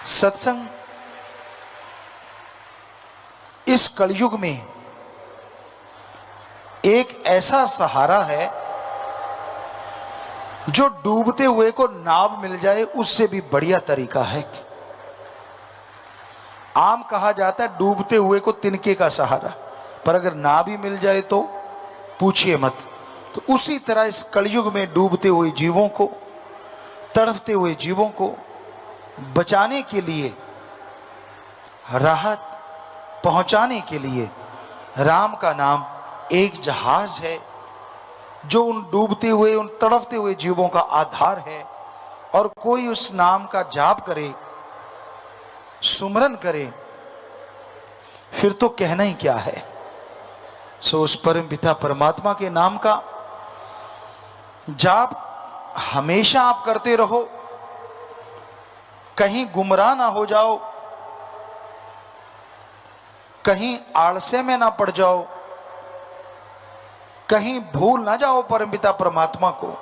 सत्संग इस कलयुग में एक ऐसा सहारा है जो डूबते हुए को नाव मिल जाए उससे भी बढ़िया तरीका है। आम कहा जाता है डूबते हुए को तिनके का सहारा, पर अगर नाव भी मिल जाए तो पूछिए मत। तो उसी तरह इस कलयुग में डूबते हुए जीवों को, तड़फते हुए जीवों को बचाने के लिए, राहत पहुंचाने के लिए राम का नाम एक जहाज है जो उन डूबते हुए, उन तड़फते हुए जीवों का आधार है। और कोई उस नाम का जाप करे, सुमरन करे, फिर तो कहना ही क्या है। सो उस परम पिता परमात्मा के नाम का जाप हमेशा आप करते रहो, कहीं गुमराह ना हो जाओ, कहीं आलस्य में ना पड़ जाओ, कहीं भूल ना जाओ परमपिता परमात्मा को।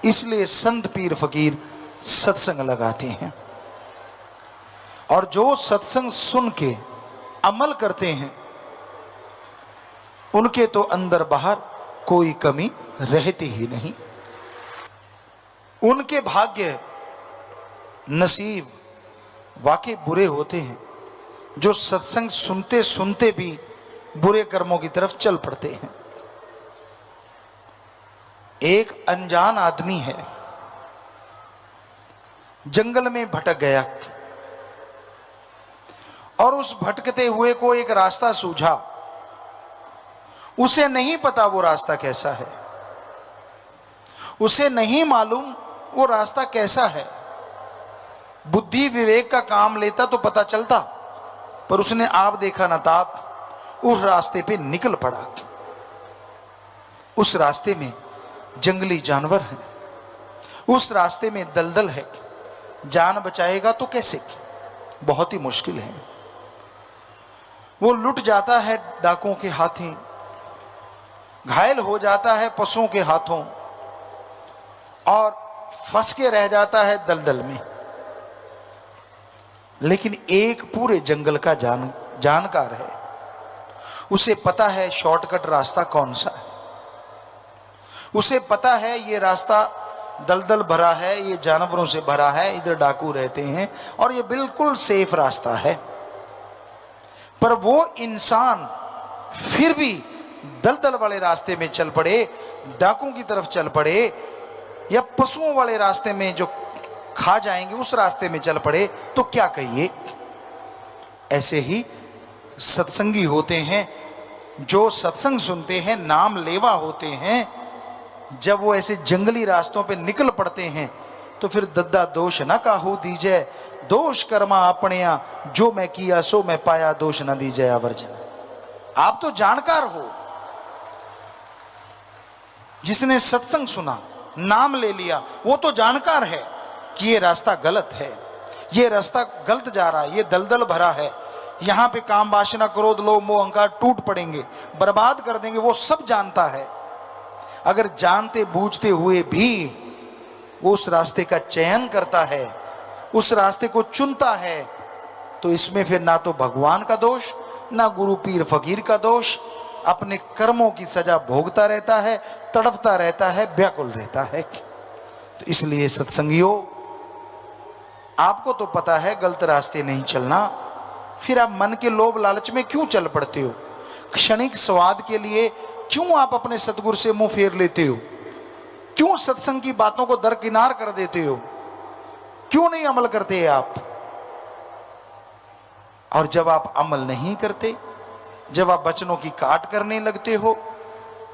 इसलिए संत पीर फकीर सत्संग लगाते हैं, और जो सत्संग सुन के अमल करते हैं उनके तो अंदर बाहर कोई कमी रहती ही नहीं। उनके भाग्य नसीब वाकई बुरे होते हैं जो सत्संग सुनते सुनते भी बुरे कर्मों की तरफ चल पड़ते हैं। एक अनजान आदमी है, जंगल में भटक गया और उस भटकते हुए को एक रास्ता सूझा। उसे नहीं पता वो रास्ता कैसा है, उसे नहीं मालूम वो रास्ता कैसा है। बुद्धि विवेक का काम लेता तो पता चलता, पर उसने आप देखा ना ताप उस रास्ते पे निकल पड़ा। उस रास्ते में जंगली जानवर है, उस रास्ते में दलदल है, जान बचाएगा तो कैसे, बहुत ही मुश्किल है। वो लुट जाता है डाकुओं के हाथों, घायल हो जाता है पशुओं के हाथों, और फंस के रह जाता है दलदल में। लेकिन एक पूरे जंगल का जानकार है, उसे पता है शॉर्टकट रास्ता कौन सा है। उसे पता है ये रास्ता दलदल भरा है, ये जानवरों से भरा है, इधर डाकू रहते हैं, और ये बिल्कुल सेफ रास्ता है। पर वो इंसान फिर भी दलदल वाले रास्ते में चल पड़े, डाकुओं की तरफ चल पड़े, या पशुओं वाले रास्ते में जो खा जाएंगे उस रास्ते में चल पड़े, तो क्या कहिए। ऐसे ही सत्संगी होते हैं, जो सत्संग सुनते हैं, नाम लेवा होते हैं। जब वो ऐसे जंगली रास्तों पे निकल पड़ते हैं तो फिर दद्दा दोष ना काहू दीजिए, दोष कर्मा अपनिया, जो मैं किया सो मैं पाया, दोष ना दीजिए आवर्जन। आप तो जानकार हो, जिसने सत्संग सुना, नाम ले लिया, वो तो जानकार है कि ये रास्ता गलत है, ये रास्ता गलत जा रहा है, ये दलदल भरा है, यहां पे काम वासना क्रोध लोभ मोह अहंकार टूट पड़ेंगे, बर्बाद कर देंगे। वो सब जानता है। अगर जानते बूझते हुए भी वो उस रास्ते का चयन करता है, उस रास्ते को चुनता है, तो इसमें फिर ना तो भगवान का दोष, ना गुरु पीर फकीर का दोष, अपने कर्मों की सजा भोगता रहता है, तड़पता रहता है, व्याकुल रहता है। तो इसलिए सत्संगियों, आपको तो पता है गलत रास्ते नहीं चलना, फिर आप मन के लोभ लालच में क्यों चल पड़ते हो? क्षणिक स्वाद के लिए क्यों आप अपने सतगुरु से मुंह फेर लेते हो? क्यों सत्संग की बातों को दरकिनार कर देते हो? क्यों नहीं अमल करते आप? और जब आप अमल नहीं करते, जब आप वचनों की काट करने लगते हो,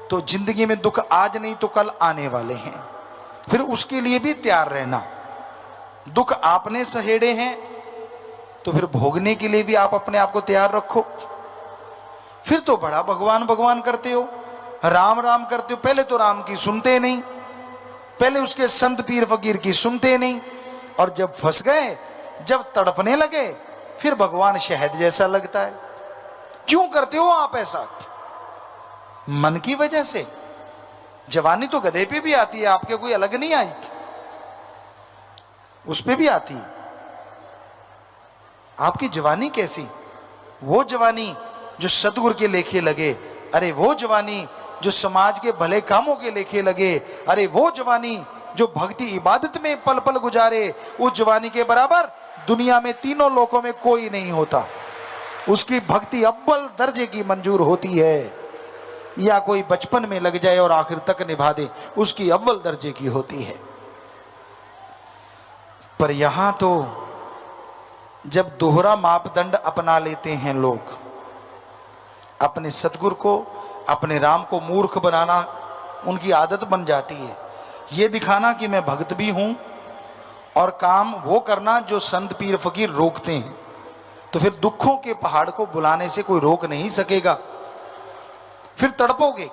तो जिंदगी में दुख आज नहीं तो कल आने वाले हैं। फिर उसके लिए भी तैयार रहना। दुख आपने सहेड़े हैं तो फिर भोगने के लिए भी आप अपने आप को तैयार रखो। फिर तो बड़ा भगवान भगवान करते हो, राम राम करते हो। पहले तो राम की सुनते नहीं, पहले उसके संत पीर फकीर की सुनते नहीं, और जब फंस गए, जब तड़पने लगे, फिर भगवान शहद जैसा लगता है। क्यों करते हो आप ऐसा? मन की वजह से। जवानी तो गधे पे भी आती है, आपके कोई अलग नहीं आई, उस पे भी आती है। आपकी जवानी कैसी? वो जवानी जो सतगुरु के लेखे लगे, अरे वो जवानी जो समाज के भले कामों के लेखे लगे, अरे वो जवानी जो भक्ति इबादत में पल पल गुजारे, उस जवानी के बराबर दुनिया में तीनों लोकों में कोई नहीं होता। उसकी भक्ति अव्वल दर्जे की मंजूर होती है। या कोई बचपन में लग जाए और आखिर तक निभा दे, उसकी अव्वल दर्जे की होती है। पर यहां तो जब दोहरा मापदंड अपना लेते हैं लोग, अपने सतगुरु को, अपने राम को मूर्ख बनाना उनकी आदत बन जाती है। ये दिखाना कि मैं भक्त भी हूं और काम वो करना जो संत पीर फकीर रोकते हैं। तो फिर दुखों के पहाड़ को बुलाने से कोई रोक नहीं सकेगा। फिर तड़पोगे,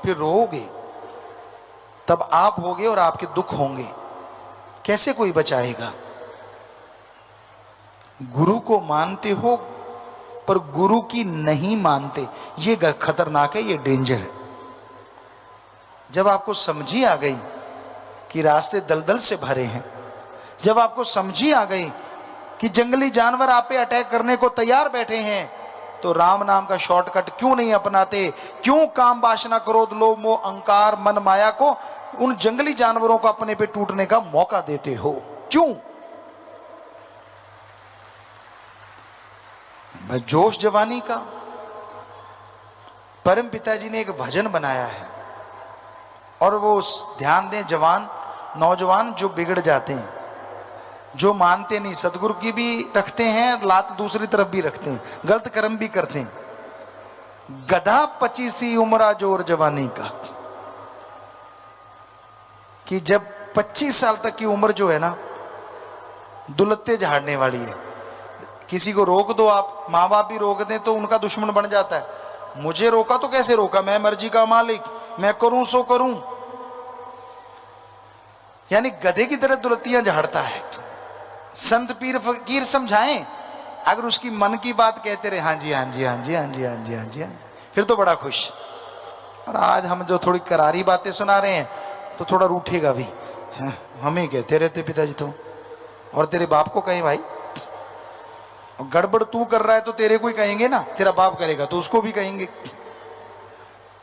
फिर रोओगे, तब आप होगे और आपके दुख होंगे, कैसे कोई बचाएगा? गुरु को मानते हो पर गुरु की नहीं मानते, ये खतरनाक है, ये डेंजर है। जब आपको समझी आ गई कि रास्ते दलदल से भरे हैं, जब आपको समझी आ गई कि जंगली जानवर आप पे अटैक करने को तैयार बैठे हैं, तो राम नाम का शॉर्टकट क्यों नहीं अपनाते? क्यों काम वासना क्रोध लोभ मोह अहंकार मन माया को, उन जंगली जानवरों को अपने पे टूटने का मौका देते हो? क्यों? जोश जवानी का। परम पिताजी ने एक भजन बनाया है, और वो ध्यान दें, जवान नौजवान जो बिगड़ जाते हैं, जो मानते नहीं, सतगुरु की भी रखते हैं लात, दूसरी तरफ भी रखते हैं, गलत कर्म भी करते हैं। गधा 25 उम्रा जोर जवानी का, कि जब 25 साल तक की उम्र जो है ना, दुलत्ते झाड़ने वाली है। किसी को रोक दो आप, माँ बाप भी रोक दें तो उनका दुश्मन बन जाता है। मुझे रोका तो कैसे रोका, मैं मर्जी का मालिक, मैं करूं सो करूं। यानी गधे की तरह दुलत्तियां झाड़ता है। संत पीर फकीर समझाएं, अगर उसकी मन की बात कहते रहे, हाँ जी हाँ जी हाँ जी हाँ जी हाँ जी हाँ जी, फिर तो बड़ा खुश। और आज हम जो थोड़ी करारी बातें सुना रहे हैं तो थोड़ा रूठेगा भी, हमें कहते रहते पिताजी तो, और तेरे बाप को कहें भाई, गड़बड़ तू कर रहा है तो तेरे को ही कहेंगे ना, तेरा बाप करेगा तो उसको भी कहेंगे।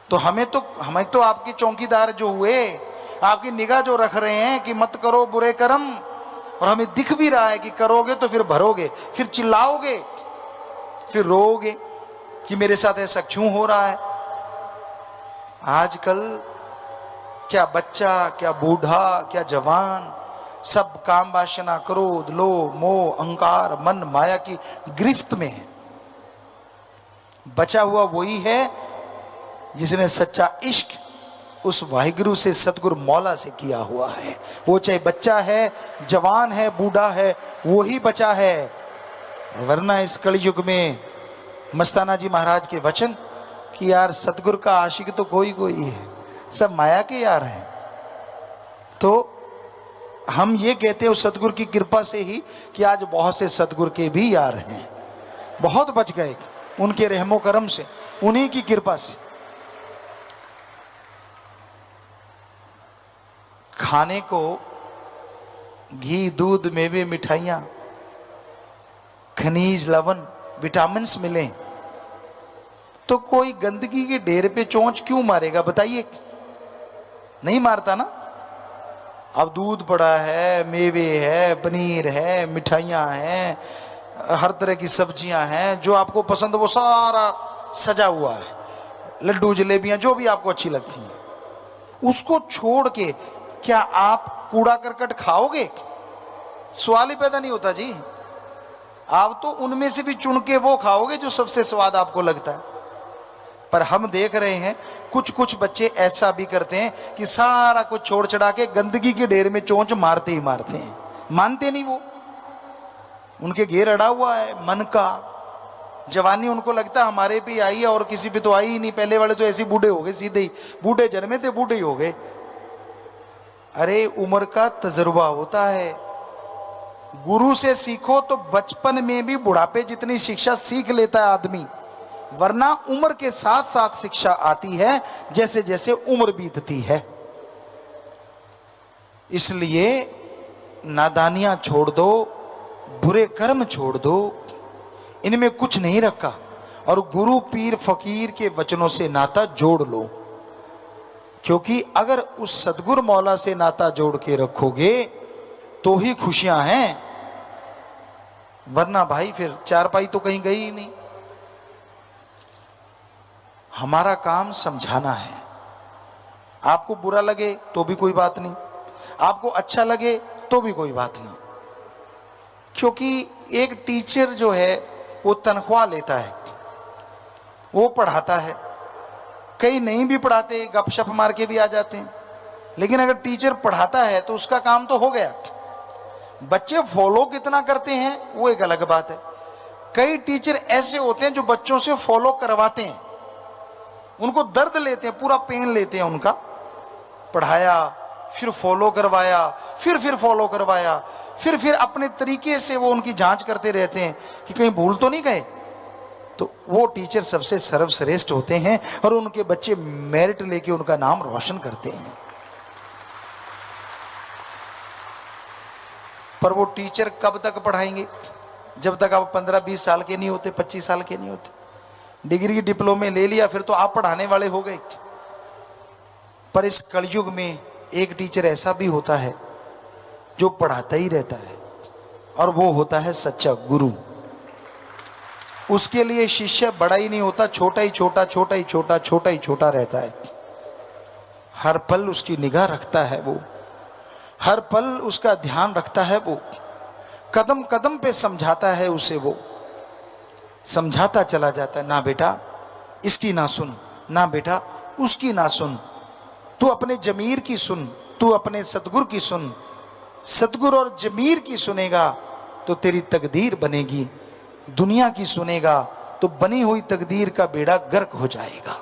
तो हमें तो आपके चौकीदार जो हुए, आपकी निगाह जो रख रहे हैं कि मत करो बुरे कर्म, और हमें दिख भी रहा है कि करोगे तो फिर भरोगे, फिर चिल्लाओगे, फिर रोओगे कि मेरे साथ ऐसा क्यों हो रहा है। आजकल क्या बच्चा, क्या बूढ़ा, क्या जवान, सब काम वासना क्रोध लोभ मोह अहंकार मन माया की गिरफ्त में है। बचा हुआ वही है जिसने सच्चा इश्क उस वाहिगुरु से, सतगुरु मौला से किया हुआ है। वो चाहे बच्चा है, जवान है, बूढ़ा है, वो ही बचा है। वरना इस कलयुग में मस्ताना जी महाराज के वचन कि यार सतगुरु का आशिक तो कोई कोई है, सब माया के यार हैं। तो हम ये कहते हैं उस सतगुरु की कृपा से ही कि आज बहुत से सतगुरु के भी यार हैं, बहुत बच गए उनके रहमो करम से, उन्हीं की कृपा से। खाने को घी दूध मेवे मिठाइयां खनिज लवण विटामिन्स मिले तो कोई गंदगी के ढेर पे चोंच क्यों मारेगा बताइए? नहीं मारता ना। अब दूध पड़ा है, मेवे है, पनीर है, मिठाइयां हैं, हर तरह की सब्जियां हैं, जो आपको पसंद वो सारा सजा हुआ है, लड्डू जलेबियां जो भी आपको अच्छी लगती हैं, उसको छोड़ के क्या आप कूड़ा करकट खाओगे? सवाल ही पैदा नहीं होता जी। आप तो उनमें से भी चुन के वो खाओगे जो सबसे स्वाद आपको लगता है। पर हम देख रहे हैं कुछ बच्चे ऐसा भी करते हैं कि सारा कुछ छोड़ छड़ा के गंदगी के ढेर में चोंच मारते ही मारते हैं, मानते नहीं। वो उनके घेर अड़ा हुआ है मन का। जवानी उनको लगता है हमारे पे आई है और किसी पे तो आई ही नहीं, पहले वाले तो ऐसे बूढ़े हो गए, सीधे ही बूढ़े जन्मे थे बूढ़े ही हो गए। अरे उम्र का तजुर्बा होता है। गुरु से सीखो तो बचपन में भी बुढ़ापे जितनी शिक्षा सीख लेता है आदमी, वरना उम्र के साथ साथ शिक्षा आती है जैसे जैसे उम्र बीतती है। इसलिए नादानियां छोड़ दो, बुरे कर्म छोड़ दो, इनमें कुछ नहीं रखा, और गुरु पीर फकीर के वचनों से नाता जोड़ लो, क्योंकि अगर उस सदगुरु मौला से नाता जोड़ के रखोगे तो ही खुशियां हैं, वरना भाई फिर चारपाई तो कहीं गई ही नहीं। हमारा काम समझाना है। आपको बुरा लगे तो भी कोई बात नहीं, आपको अच्छा लगे तो भी कोई बात नहीं, क्योंकि एक टीचर जो है वो तनख्वाह लेता है, वो पढ़ाता है। कई नहीं भी पढ़ाते, गपशप मार के भी आ जाते हैं, लेकिन अगर टीचर पढ़ाता है तो उसका काम तो हो गया। बच्चे फॉलो कितना करते हैं वो एक अलग बात है। कई टीचर ऐसे होते हैं जो बच्चों से फॉलो करवाते हैं, उनको दर्द लेते हैं, पूरा पेन लेते हैं उनका। पढ़ाया, फिर फॉलो करवाया, फिर फॉलो करवाया, फिर अपने तरीके से वो उनकी जांच करते रहते हैं कि कहीं भूल तो नहीं गए। तो वो टीचर सबसे सर्वश्रेष्ठ होते हैं और उनके बच्चे मेरिट लेके उनका नाम रोशन करते हैं। पर वो टीचर कब तक पढ़ाएंगे? जब तक आप 15-20 साल के नहीं होते, 25 साल के नहीं होते। डिग्री डिप्लोमे ले लिया फिर तो आप पढ़ाने वाले हो गए। पर इस कलयुग में एक टीचर ऐसा भी होता है जो पढ़ाता ही रहता है, और वो होता है सच्चा गुरु। उसके लिए शिष्य बड़ा ही नहीं होता, छोटा ही छोटा, छोटा ही छोटा, छोटा ही छोटा रहता है। हर पल उसकी निगाह रखता है वो, हर पल उसका ध्यान रखता है वो, कदम कदम पे समझाता है उसे, वो समझाता चला जाता है। ना बेटा इसकी ना सुन, ना बेटा उसकी ना सुन, तू अपने जमीर की सुन, तू अपने सतगुरु की सुन। सतगुरु और जमीर की सुनेगा तो तेरी तकदीर बनेगी, दुनिया की सुनेगा तो बनी हुई तकदीर का बेड़ा गर्क हो जाएगा।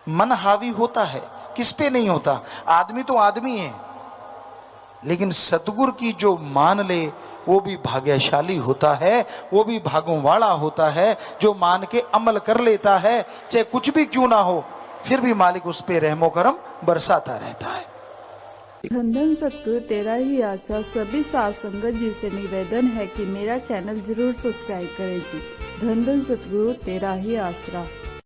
मन हावी होता है, किस पे नहीं होता? आदमी तो आदमी है, लेकिन सतगुरु की जो मान ले वो भी भाग्यशाली होता है, वो भी भागों वाला होता है, जो मान के अमल कर लेता है। चाहे कुछ भी क्यों ना हो, फिर भी मालिक उस पे रहमो करम बरसाता रहता है। धन धन सतगुरु तेरा ही आसरा। सभी साध संगत जी से निवेदन है कि मेरा चैनल जरूर सब्सक्राइब करें जी। धन धन सतगुरु तेरा ही आसरा।